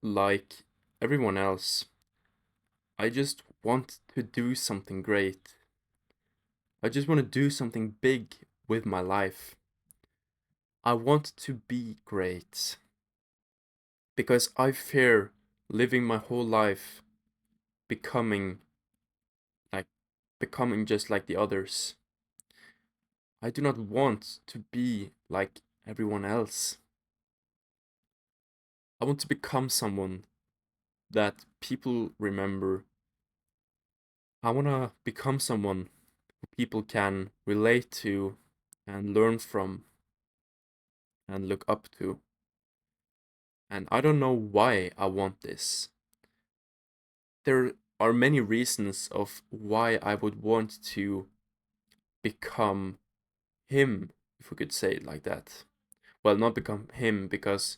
like everyone else, I just want to do something great. I just want to do something big with my life. I want to be great because I fear living my whole life becoming like becoming just like the others. I do not want to be like everyone else. I want to become someone that people remember. I want to become someone who people can relate to and learn from and look up to. And I don't know why I want this. There are many reasons of why I would want to become him, if we could say it like that. Well, not become him because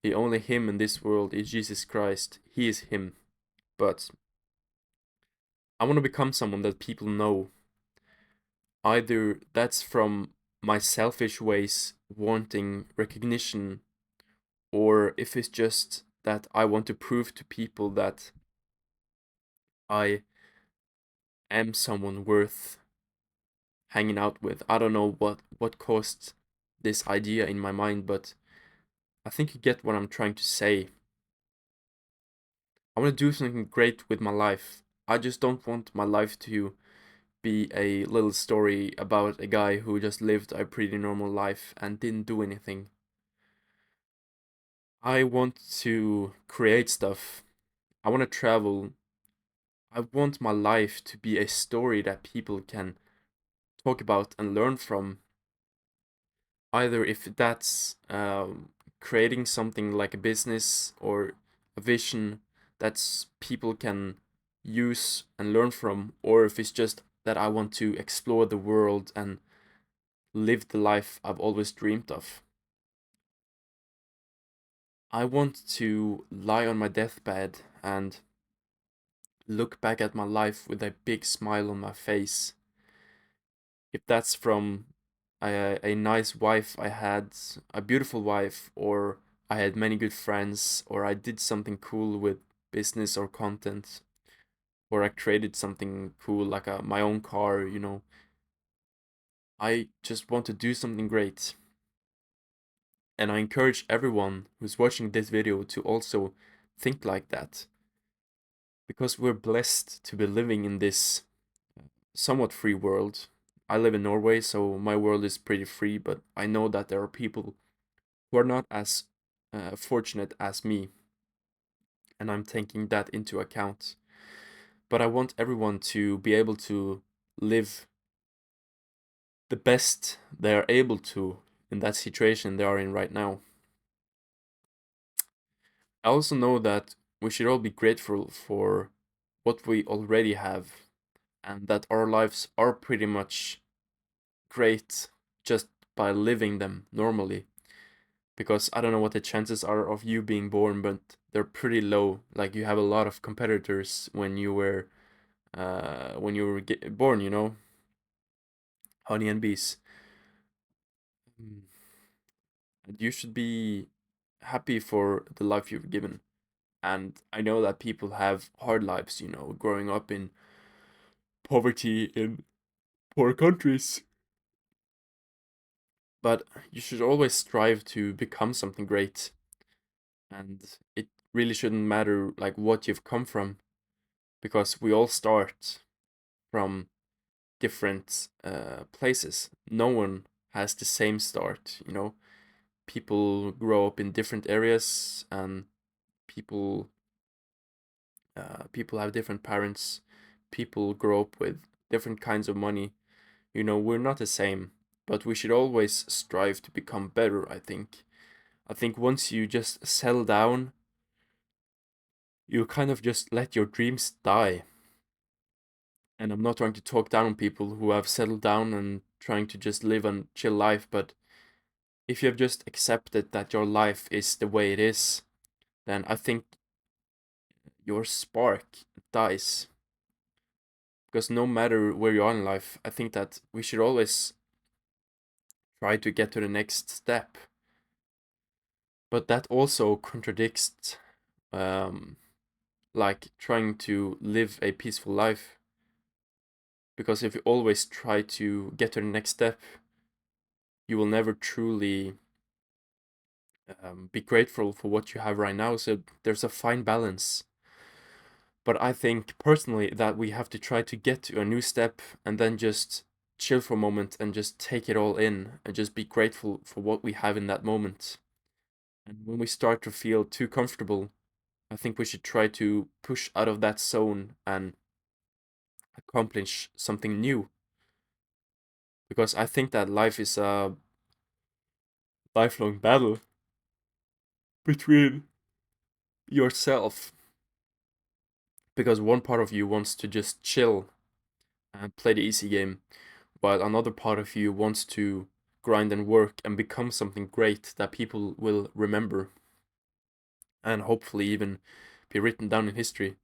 the only him in this world is Jesus Christ. He is him. But I want to become someone that people know. Either that's from my selfish ways wanting recognition, or if it's just that I want to prove to people that I am someone worth hanging out with. I don't know what caused this idea in my mind, but I think you get what I'm trying to say. I want to do something great with my life. I just don't want my life to be a little story about a guy who just lived a pretty normal life and didn't do anything. I want to create stuff. I want to travel. I want my life to be a story that people can talk about and learn from. Either if that's creating something like a business or a vision that's people can use and learn from, or if it's just that I want to explore the world and live the life I've always dreamed of. I want to lie on my deathbed and look back at my life with a big smile on my face. If that's from a nice wife I had, a beautiful wife, or I had many good friends, or I did something cool with business or content, or I created something cool like my own car. I just want to do something great. And I encourage everyone who's watching this video to also think like that. Because we're blessed to be living in this somewhat free world. I live in Norway, so my world is pretty free, but I know that there are people who are not as fortunate as me, and I'm taking that into account. But I want everyone to be able to live the best they are able to in that situation they are in right now. I also know that we should all be grateful for what we already have, and that our lives are pretty much great just by living them normally. Because I don't know what the chances are of you being born, but they're pretty low. Like you have a lot of competitors when you were born, honey and bees. Mm. And you should be happy for the life you've given. And I know that people have hard lives, growing up in poverty in poor countries. But you should always strive to become something great. And it really shouldn't matter like what you've come from, because we all start from different places. No one has the same start. People grow up in different areas, and people people have different parents. People grow up with different kinds of money. We're not the same, but we should always strive to become better. I think once you just settle down, you kind of just let your dreams die. And I'm not trying to talk down on people who have settled down and trying to just live a chill life, but if you have just accepted that your life is the way it is, then I think your spark dies. Because no matter where you are in life, I think that we should always try to get to the next step. But that also contradicts um, like trying to live a peaceful life. Because if you always try to get to the next step, you will never truly be grateful for what you have right now. So there's a fine balance. But I think personally that we have to try to get to a new step and then just chill for a moment and just take it all in and just be grateful for what we have in that moment. And when we start to feel too comfortable, I think we should try to push out of that zone and accomplish something new. Because I think that life is a lifelong battle between yourself. Because one part of you wants to just chill and play the easy game, while another part of you wants to grind and work and become something great that people will remember and hopefully even be written down in history.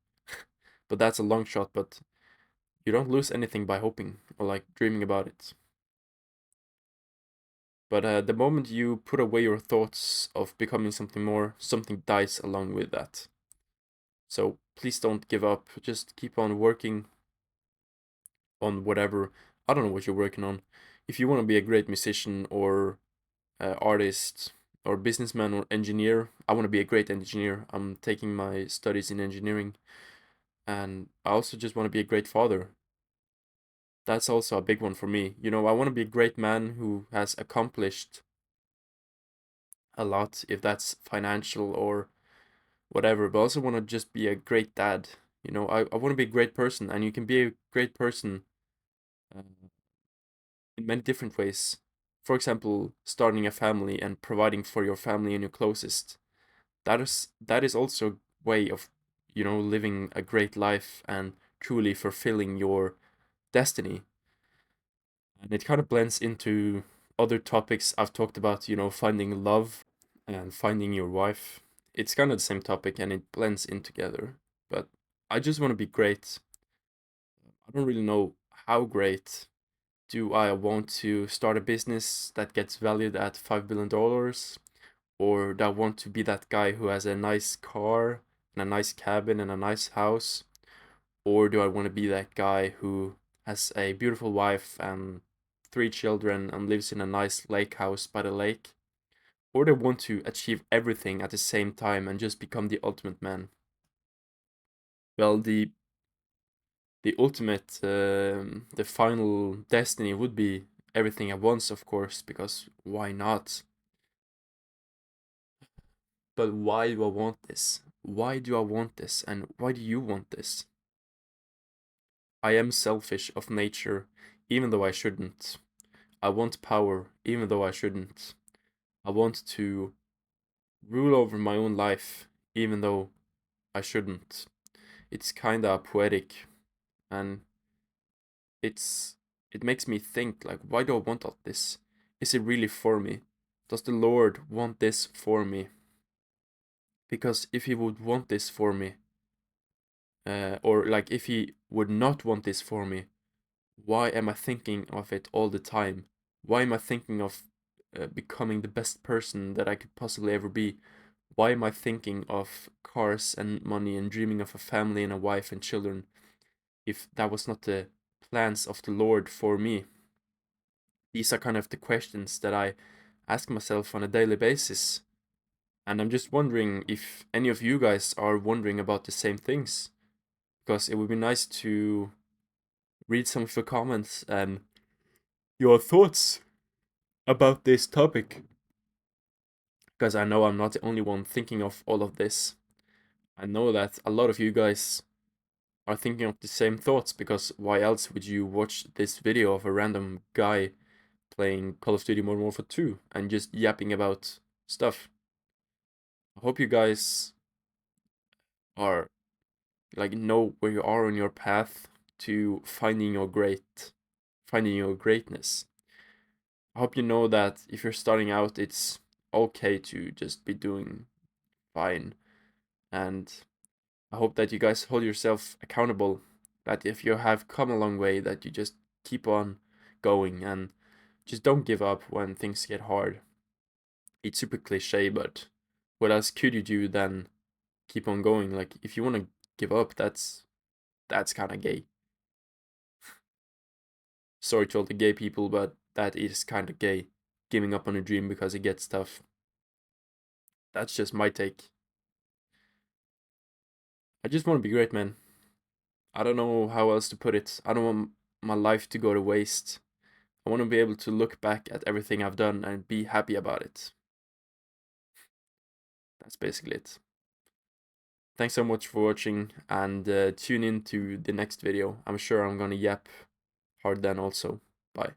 But that's a long shot, but you don't lose anything by hoping or like dreaming about it. But the moment you put away your thoughts of becoming something more, something dies along with that. So please don't give up. Just keep on working on whatever. I don't know what you're working on. If you want to be a great musician or artist or businessman or engineer, I want to be a great engineer. I'm taking my studies in engineering, and I also just want to be a great father. That's also a big one for me. I want to be a great man who has accomplished a lot, if that's financial or whatever, but I also want to just be a great dad. I want to be a great person, and you can be a great person uh, in many different ways. For example, starting a family and providing for your family and your closest. That is also a way of, living a great life and truly fulfilling your destiny. And it kind of blends into other topics I've talked about, finding love and finding your wife. It's kind of the same topic and it blends in together. But I just want to be great. I don't really know how great. Do I want to start a business that gets valued at $5 billion? Or do I want to be that guy who has a nice car and a nice cabin and a nice house? Or do I want to be that guy who has a beautiful wife and 3 children and lives in a nice lake house by the lake? Or do I want to achieve everything at the same time and just become the ultimate man? Well, the ultimate, the final destiny would be everything at once, of course, because why not? But why do I want this? Why do I want this? And why do you want this? I am selfish of nature, even though I shouldn't. I want power, even though I shouldn't. I want to rule over my own life, even though I shouldn't. It's kinda poetic, and it's it makes me think like, why do I want all this? Is it really for me? Does the Lord want this for me? Because if He would want this for me, or like if He would not want this for me, why am I thinking of it all the time? Why am I thinking of becoming the best person that I could possibly ever be? Why am I thinking of cars and money and dreaming of a family and a wife and children if that was not the plans of the Lord for me? These are kind of the questions that I ask myself on a daily basis. And I'm just wondering if any of you guys are wondering about the same things. Because it would be nice to read some of your comments and your thoughts about this topic. Because I know I'm not the only one thinking of all of this. I know that a lot of you guys are thinking of the same thoughts, because why else would you watch this video of a random guy playing Call of Duty Modern Warfare 2 and just yapping about stuff? I hope you guys are like know where you are on your path to finding your greatness. I hope you know that if you're starting out, it's okay to just be doing fine. And I hope that you guys hold yourself accountable. That if you have come a long way, that you just keep on going and just don't give up when things get hard. It's super cliche, but what else could you do than keep on going. Like, if you want to give up, that's kind of gay. Sorry to all the gay people, but that is kind of gay. Giving up on a dream because it gets tough. That's just my take. I just want to be great, man. I don't know how else to put it. I don't want my life to go to waste. I want to be able to look back at everything I've done and be happy about it. That's basically it. Thanks so much for watching, and tune in to the next video. I'm sure I'm gonna yap hard then also. Bye.